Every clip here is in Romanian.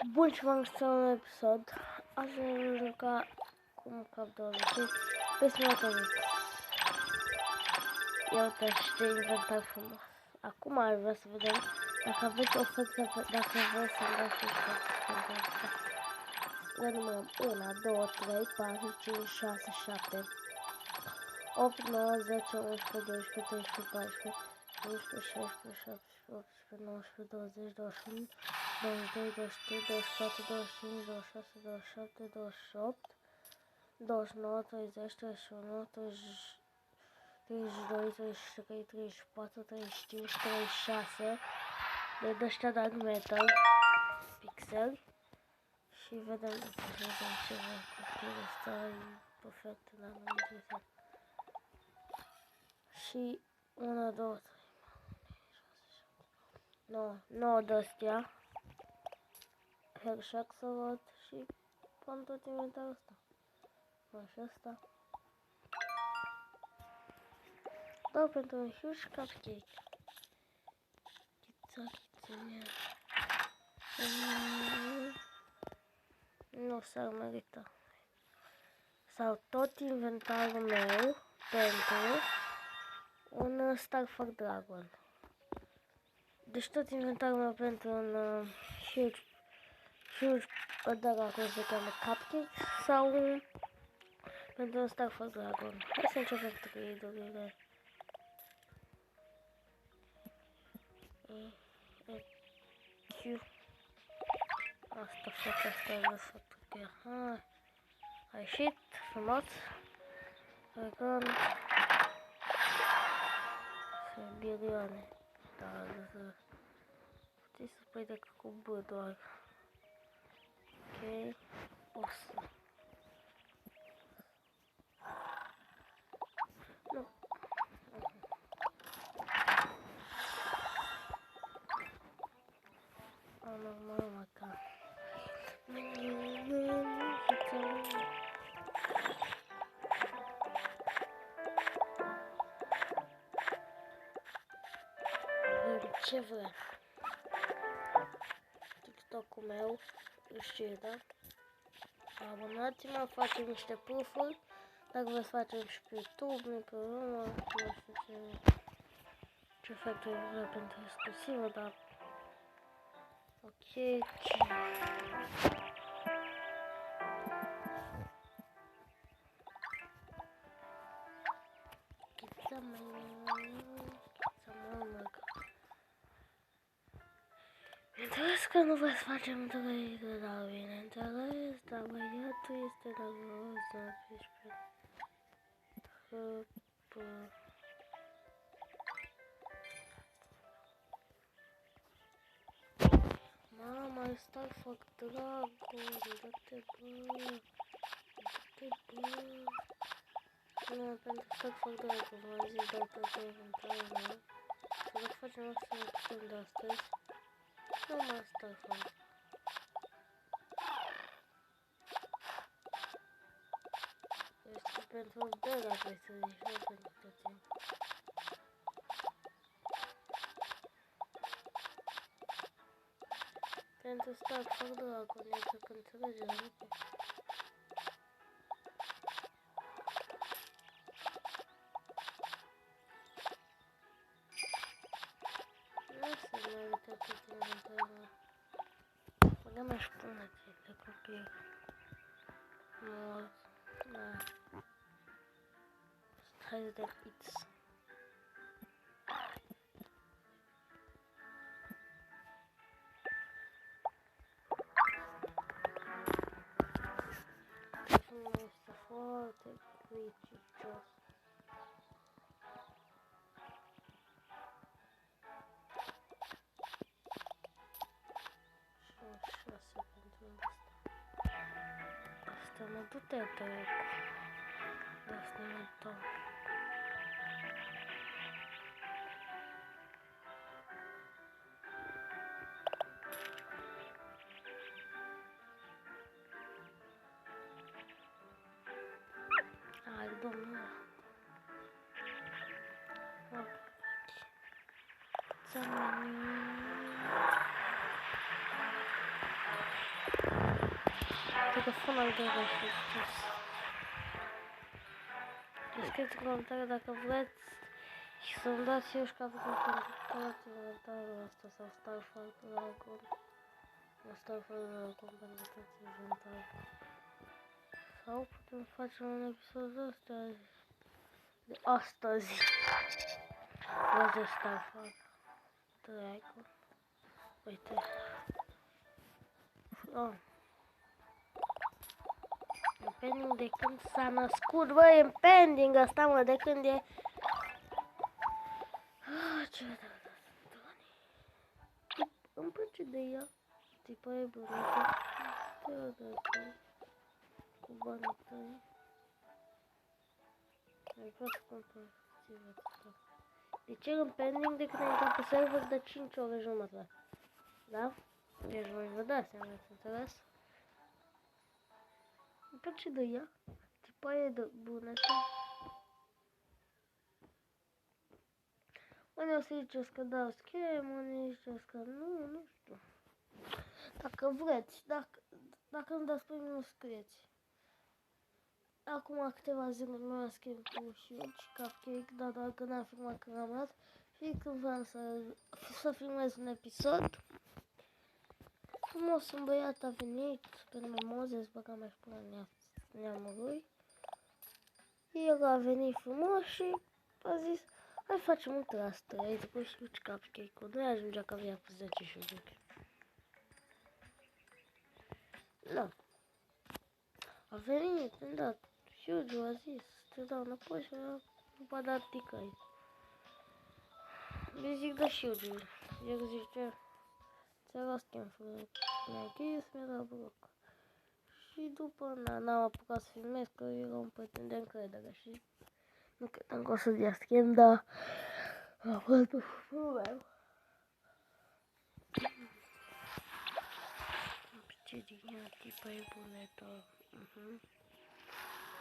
Bun, și v-am găsit un episod. Azi vom juca cum cap 20 pe Smotovix. Ia uite și ce inventar frumos. Acum ar vrea să vedem dacă aveți ofertă, dacă vreți să-mi dați și pentru asta. Le numărăm 1, 2, 3, 4, 5, 6, 7, 8, 9, 10, 11, 12, 13, 14, 15, 16, 17, 18, 19, 20, 21, 22, 23, 24, 25, 26, 27, 28, 29, 30, 31, 32, 33, 34, 35, 36 de ăștia Dark Metal Pixel și vedem ce vrem copil ăsta e perfect, dar nu interesant. Și 1, 2, 3, 9 de astea Hershak să văd și pun tot inventarul ăsta. Și ăsta. Dau pentru un huge cupcake. Chița. Nu s-ar merita. Sau tot inventarul meu pentru un Starfuck Dragon. Deci tot inventarul meu pentru un huge dragon se cheamă cupcake sau pentru un Starfuck Dragon. Hai să începem trade-urile. Asta face asta e lăsat. Hai. A ieșit frumos. Recând. Sibirioane. Dar puteți să pui decât cu B doar. Ok. O să. Nu. Normal măcar. Ce vrem? TikTok-ul meu, știi, da? Abonați-mă, facem niște proof-uri. Dacă vreți facem și pe YouTube, nu pe urmă, nu știu ce factori vreau pentru exclusivă, dar ok. Bineînțeles că nu vă facem trăire, dar bineînțeles, dar băiatul este nervos, nu fiți pe hăpă. Mama, Starfuck Dragon, dă-te bă, dă-te bă. Nu, pentru Starfuck Dragon, v-am zis de tot inventarul meu. Să vă facem asta în episodul de astăzi. Numai Starfuck. Este pentru Bella, trebuie să zici, nu pentru toți. Pentru Starfuck Dragon, e că înțelegem, ok. Nu se mai uite tot inventarul. Băgăm aș pune de copii. Mult. Da. Hai de It's. Telefonul meu este foarte criticios. Și un 6 pentru asta. Asta mă du-te pe asta nu tău. Hai, domnule. microfon de reflectus. Scrieți în comentarii dacă vreți și să-mi dați și eu și capătul pentru inventarul ăsta sau Starfall Dragon. Starfall Dragon pentru toți inventarul. Sau putem face un episod ăsta de astăzi. De Starfall Dragon. Uite. Oh. E pending de când s-a născut, bă, e pending ăsta, mă, de când e... Ce îmi place de ea. Tipa e bună. Cu banii tăi. Mai pot să cumpăr. De ce în pending de când ai intrat pe server de 5 ore jumătate? Da? Deci voi vă dați seama, ați înțeles? Îmi place de ea. Tipa e de bună. Unii o să ziceți că dau schem, unii ziceți că nu știu. Dacă vreți, dacă îmi dați pe mine, nu scrieți. Acum câteva zile nu am schimb cu Huge Cupcake, dar dacă n-am filmat când am dat, fie când vreau să filmez un episod. Frumos, un băiat a venit, pe nume Moses, băga mai spune neamul lui. El a venit frumos și a zis, hai facem un tras trade cu Huge Cupcake-ul. Nu ajungea că avea cu 10 Huge. Da. A venit, îmi dat. Huge a zis, te dau înapoi și a dat ticăi. Le zic da Huge. El zice, ți-a luat schimb fără mi-a închis, mi-a dat bloc. Și după n-am apucat să filmez, că era un prieten de încredere și nu credeam că o să dea schimb, dar a fost un problem. Ce din ea, tipa e bunetă.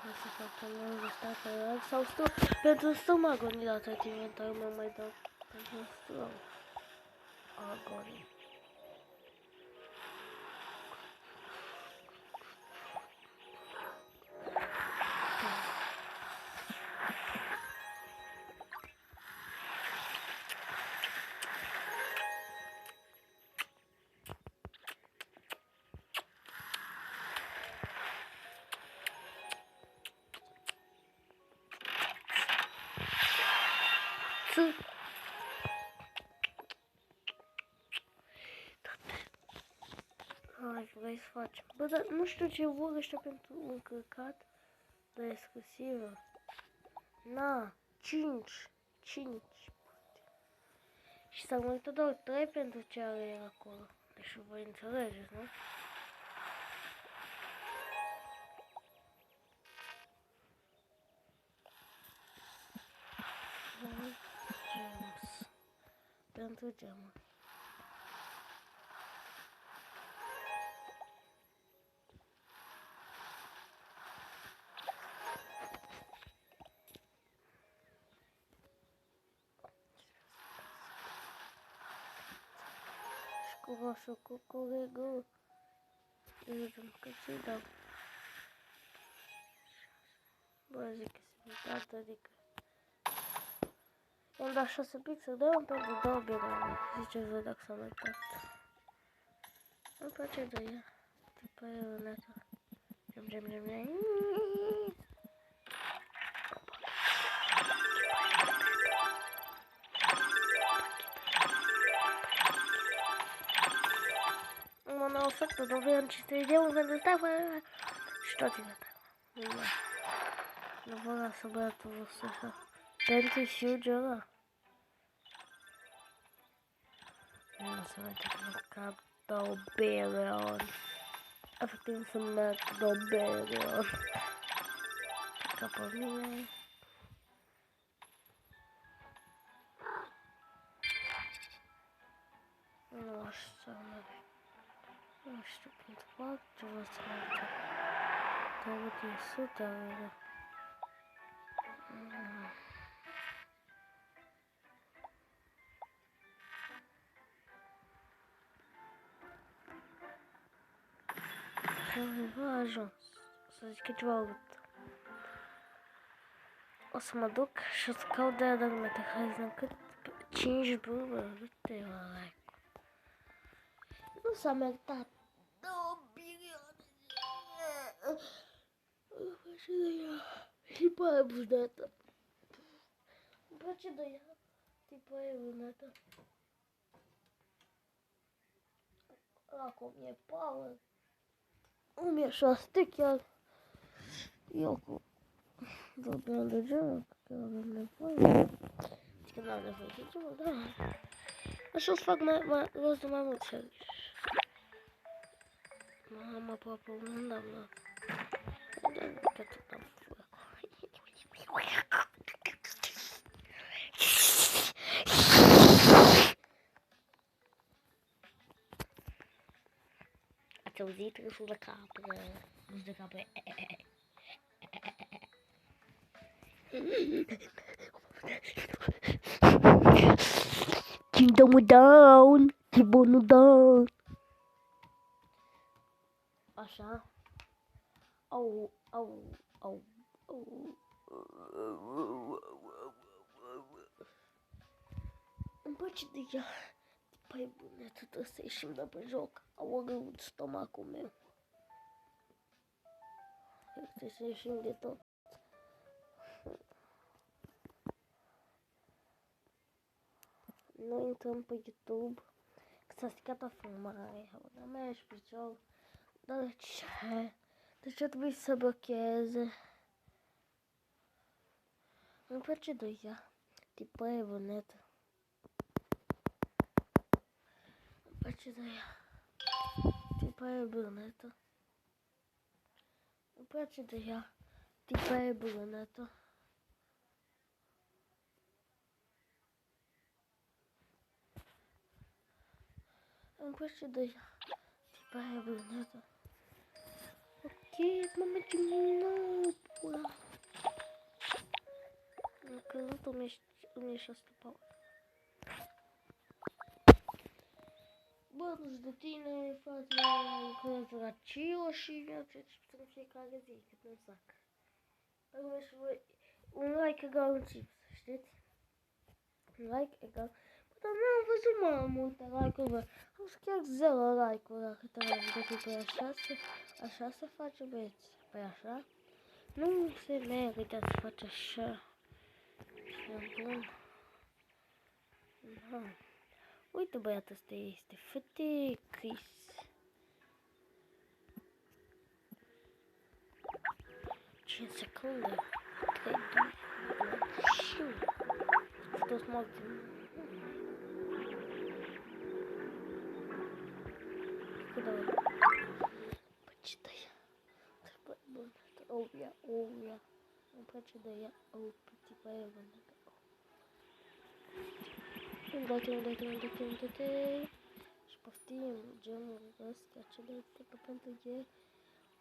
O să facem un ăsta pe sau pentru stomac agonii la tot inventarul meu mai dau pentru stomac agonii. Hai, vrei să facem. Bă, dar nu știu ce vor ăștia pentru un căcat de exclusivă. Na, 5. Și s-a murit doar 3 pentru ce are el acolo. Deci voi înțelegeți, nu? Gems. Pentru gemă. Cu roșu, cu curigul. Vedem că ți-i dau. Bă, zic că se uitată, adică. I-am dat 6 pixel, dă-mi pentru 2 birone. Ziceți voi dacă s-a uitat. Îmi place de ea. Tipa e unetă. Gem. Mă ofertă, nu vreau 500 de euro pentru stafă și tot inventarul. Nu vă lasă băiatul vostru așa. Pentru Huge ăla. Nu se merge pe cap 2 billion. Efectiv să merg 2 billion. Ca pe mine. Nu știu, nu știu pentru fac ce vă să merge. Că uite, 100 euro. a ajuns. Să zic că ceva urât. O să mă duc și o să caut de-aia dar lumea, hai să cât 5 bă, uite la like. Nu s-a meritat 2 milioane. Și de ea. Și pe aia bunătă. Îmi place de ea. Tipă aia bunătă. Acum e power. 1600 chiar. Eu cu vorbeam de genul, că avem nevoie. Că n-am nevoie de genul, da. Așa o să fac rost de mai mult servici. Am aproape un an, da. Că tot am făcut. Ați auzit râsul de capră? Râsul de capră. Kingdom down, Kibonu down. Așa. Au. Îmi place de ea. Păi bune, trebuie să ieșim de pe joc. Au ogărut stomacul meu. Trebuie să ieșim de tot. Noi intrăm pe YouTube. S-a stricat o filmare. Dar mea și picior. Dar de ce? De ce trebuie să blocheze? Îmi place de ea. Tipă evonetă. Îmi place de ea. Tipă evonetă. Îmi place de ea. Tipă evonetă. Îmi place de ea. Tipă evonetă. Ok, mă mergem din nou. Pula. Am căzut 1600 pauză. Bă, nu-și de tine, frate, lucrez la CIO și mi-au cerut în fiecare zi, cât un sac. Acum și voi, un like egal un chips, știți? Un like egal... Bă, dar n-am văzut multe like-uri, bă. Am văzut chiar 0 like-uri la câte am văzut, păi așa se face, băieți. Păi așa? Nu se merită să faci așa. Și bun. Da. Uite băiatul ăsta este foarte Chris. Cinci secunde. 3, 2, 1 și... Toți morți. Cât de ori? Păi ce de ea? Trebuie bun. Ovia. Îmi place de ea. Tipa e bună. Îndate. Și poftim genul ăsta, cele tipă pentru e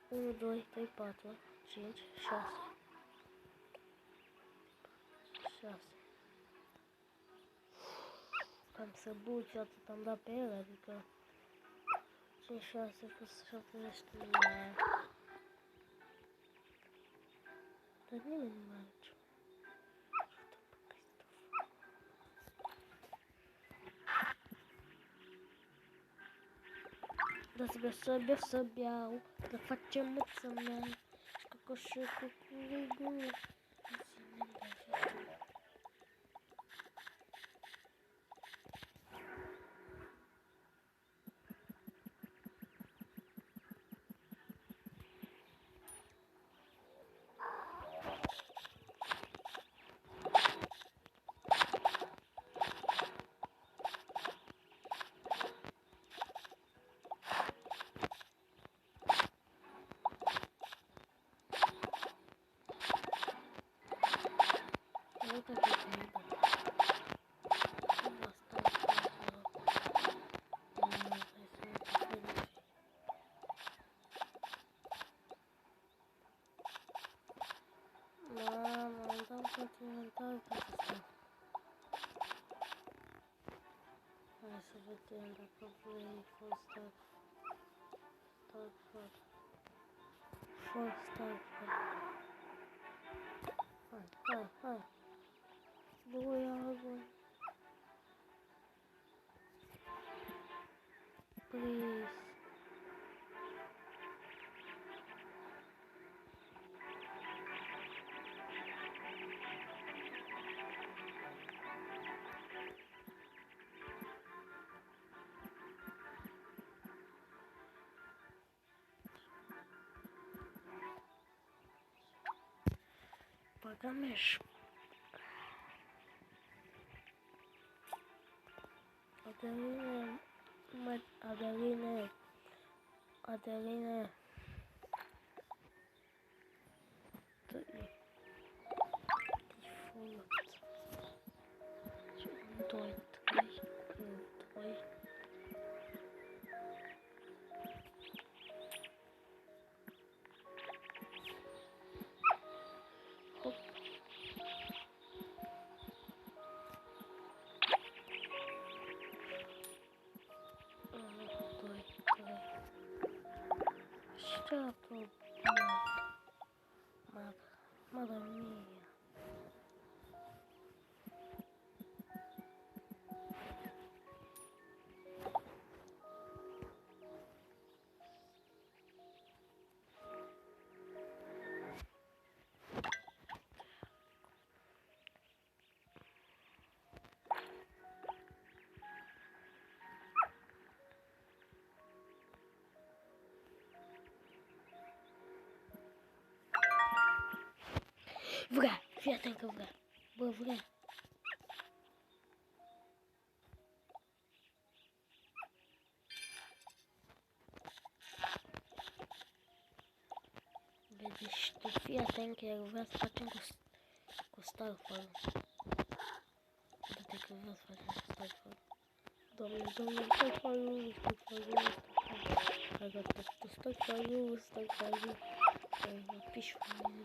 1, 2, 3, 4, 5, 6. 6. Cam să buci atât am dat pe ele, adică 5, 6 plus 70 mai. Dar nimeni nu mai are. Da să beau, da facem măță mea, și cocoșul cu curigul. Hai să vedem dacă vrei full stack. 4 star. Hai. Boy. Please. Pagamos. Adeline. Stop. Mamma mia. Vra, fii atent că vrea. Bă, vrea. Deci tu fii atent că el vrea să facem cu Starfall. Uite că vrea să facem cu Starfall. Doamne, Starfall. Hai gata, Starfall. Pišu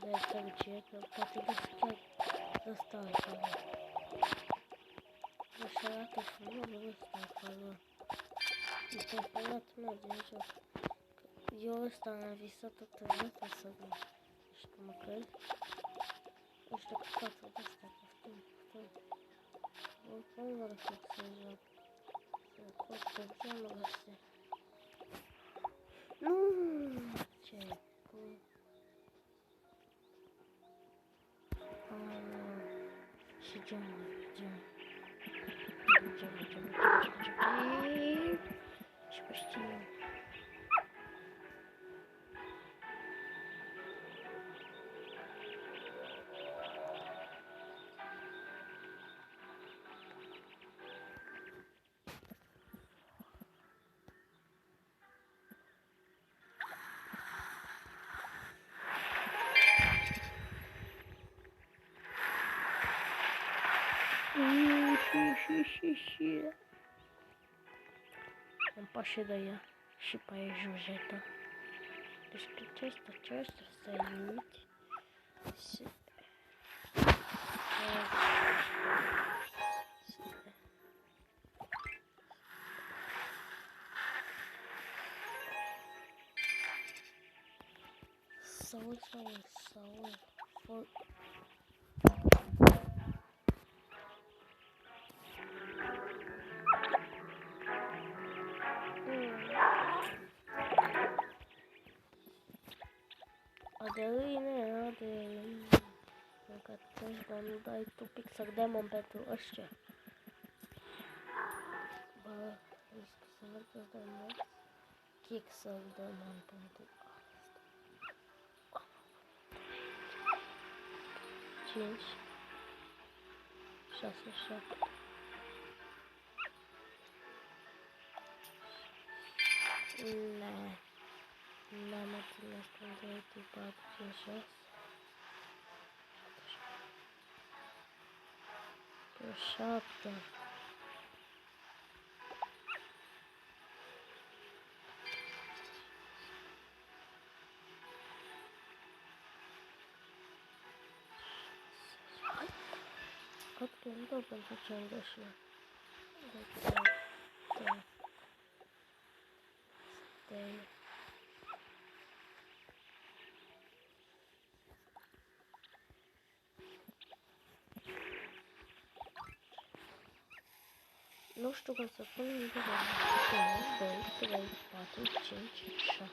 da je trăgăcie, că poate găsi chiar ăsta acolo. Așa arată frumos ăsta acolo. Starfall merge în joc. Eu ăsta am visat toată viața să nu știu măcar. Nu știu că față de asta, poftim. Oricum vor fi să joc. Să costă geamul astea. Nu! Ce? Cum? Și geamul. Și почти. Îmi pașe de ea și pe aia jujeta. Deci ce asta să-i uiti. Saul. Adeline. Dacă atunci nu dai tu Pixar Demon pentru ăștia. Bă, risc să merg să dăm Pixar Demon pentru asta. 5 6 7 N-am atins pentru 4 5 6 7 Cred că nu dau pentru ce am găsit. nu știu cum să pun nimic de 1, 2, 3, 4, 5, 6.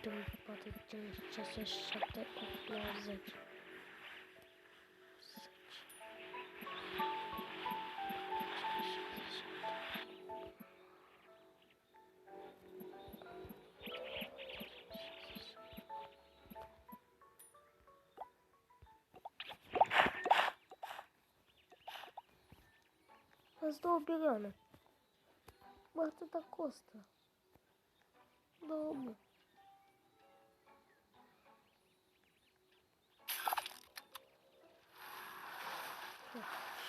Doi, 4, 5, 6, 7, 8, 9, 10. Ați 2 bilioane. Bă, atâta costă. 2 mii.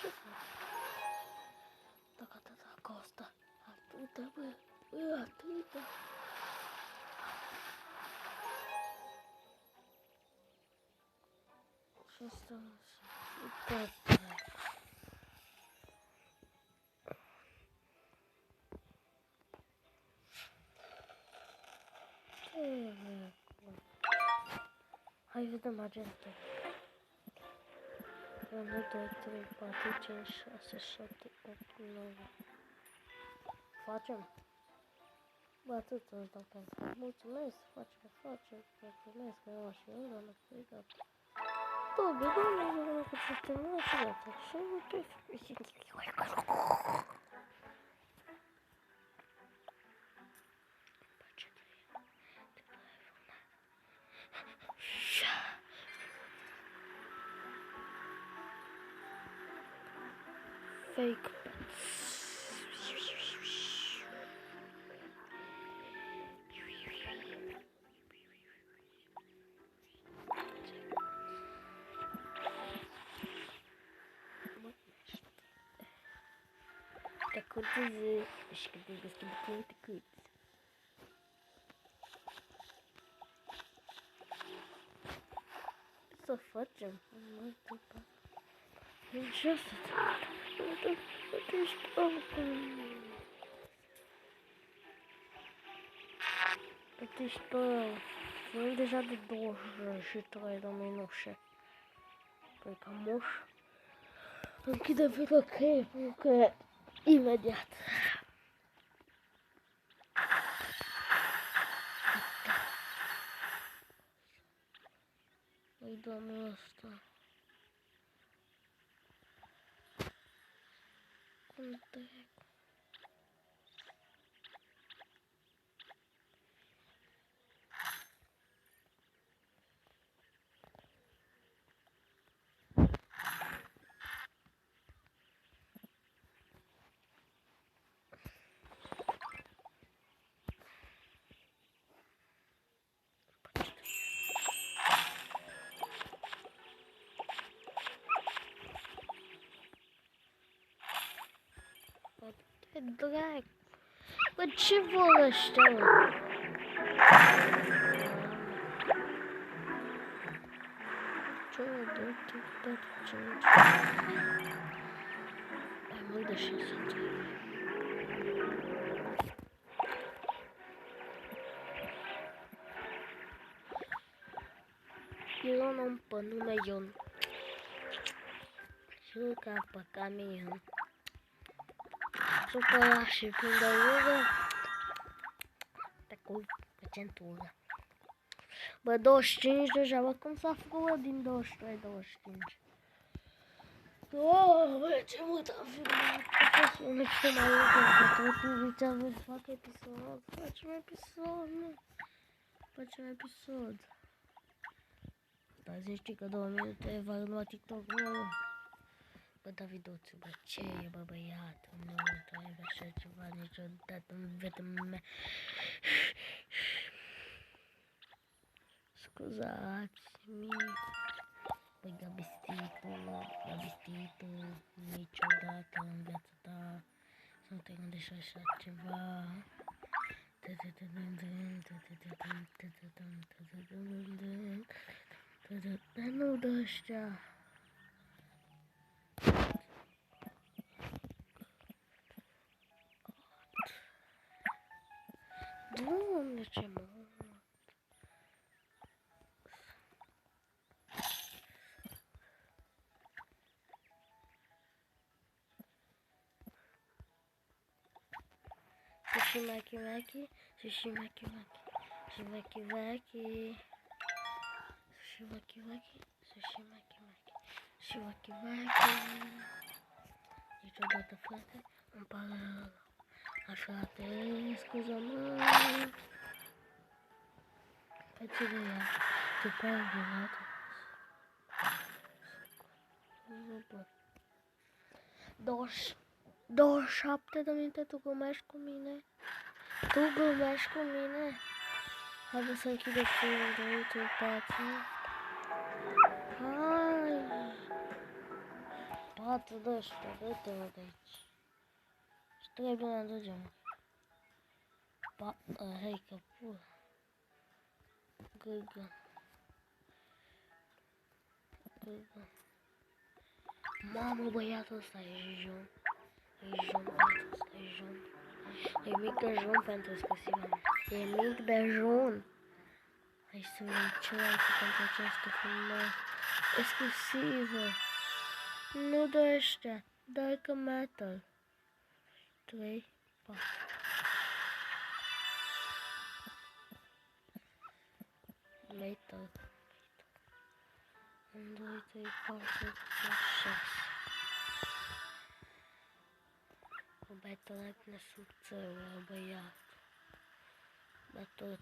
Ce fac? Dacă atâta costă. Atâta, bă. Bă, atâta. Și asta așa. Hai vedem agente. 1, 2, 3, 4, 5, 6, 7, 8, 9. Facem? Bă, atât îți dau pentru. Mulțumesc, facem. Mulțumesc, că eu și eu, dar nu știu, gata. Bă, nu cu ce termină și gata. Și uite, fake. Такой ты такой. Să facem? Ce asta? Sunt deja de 23 de minute. Păi ca moș. Închide video cheie, pentru că imediat. Îi dăm ăsta. Cum trec? Drag. Bă, ce vor ăștia, mă? Ce mai mult de 600. Eu nu-mi pe nume Ion. Și ca pe camion. supărat și când de ură, pe cui, pe centură. Bă, 25 deja, bă, cum s-a făcut din 23-25? Doamne, ce mult am filmat! A fost un episod mai lung, că tot invitați voi să fac episod. Facem episod, nu? Facem episod. Dar zici că 2 minute va urma TikTok, nu? Bă, Daviduțu, bă, ce e, bă, băiat? Nu trebuie așa ceva niciodată în viața mea. Scuzați-mi. Băi, Gabistitu, niciodată în viața ta să nu te gândești așa ceva. Dar nu de ăștia. Doamne, ce mă... Sushi-maki-maki, sushi-maki-maki, sushi-maki-maki, sushi-maki-maki, sushi-maki-maki, sushi-maki-maki. Niciodată, frate, îmi pare rău. Așa că, scuză-mă. Faci de ea, te pare violată. 27 de minute, tu glumești cu mine? Tu glumești cu mine? Haide să închide filmul de YouTube pe ații. Hai! 4 de ăștia, dă-te-mă de aici. Și 3 bine aducem. Hai că pur. Gâgă. Mamă, băiatul ăsta e jom. E jom, băiatul ăsta e jom. E mic dejun pentru exclusiva mea. E mic dejun. Hai să vedem ce like pentru această filmă exclusivă. Nu de ăștia, dar că metal. 3, 4. Metal. 1, 2, 3, 4, 5, 6. Băiatul ăla pune subțărul, băiat. Băiatul.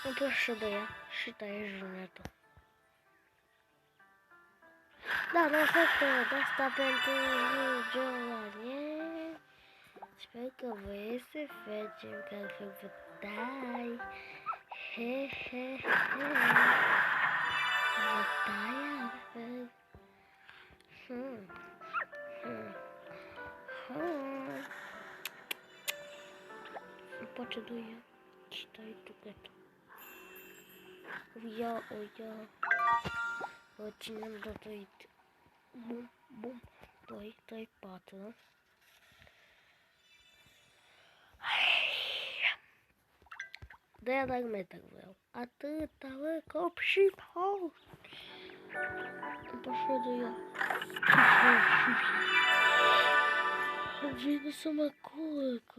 Îmi place și de ea. Și ta e junetă. Da, nu făcut asta pentru videoare. Sper că voi să facem că altfel vă dai. He, he, he. Vă dai altfel. Îmi place de ea. Stai tu, gata. O ia. O ținem de 2. Bum, bum. 2, 3, 4. De-aia Dark Matter vreau. Atâta, bă, cop și hau. Îmi place de ea. Vine să mă curc.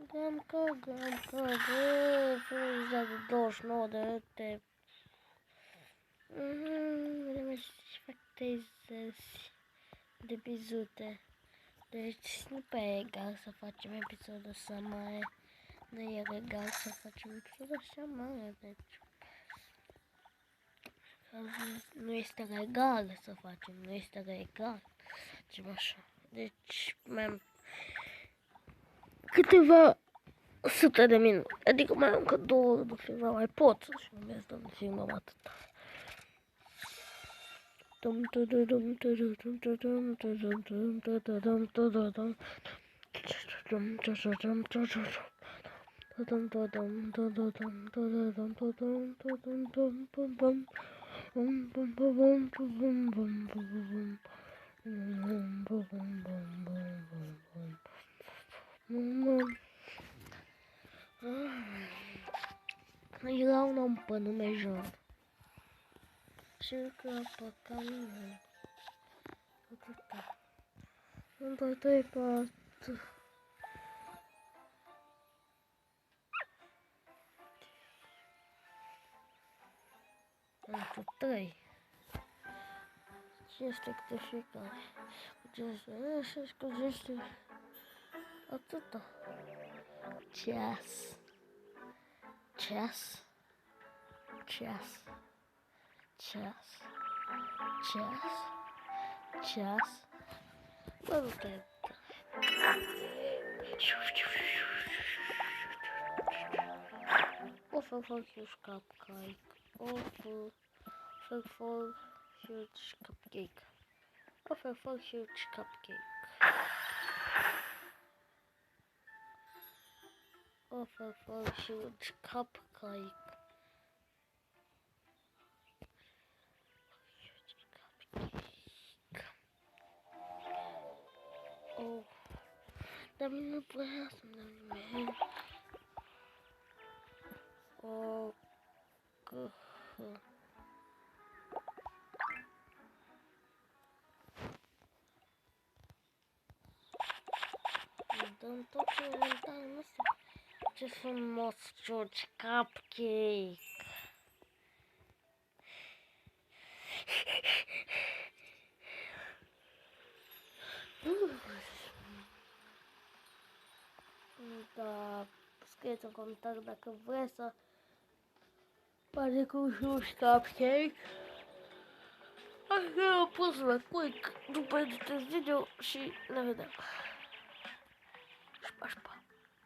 Gamca, bă, fără de 29 de minute. Vrem să fac tezări de bizute. Deci nu pe egal să facem episodul ăsta mare. Nu e egal să facem episodul ăsta mare, deci. Nu este legal să facem, nu este legal. Ceva așa. Deci mai am câteva sute de minute, adică mai am încă 2 ore de film, mai pot să-și numesc de filmăm atât. E lá um nome para no meio chega para caminhar. Não tô até perto. Não tô. Just like the chicken. Just chess. Chess. Chess. Chess. Chess. Chess. Little bit. Awful huge cupcake. Awful huge cupcake. Awful huge cupcake. Awful huge cupcake. Oh, dá-me no braço, dá-me. Oh, don't touch it one time. Just one more George cupcake. Da scrieți în comentariu dacă vreți să pare cu George cupcake. Așa am pus la quick după editez video și ne vedem. Șpa, șpa.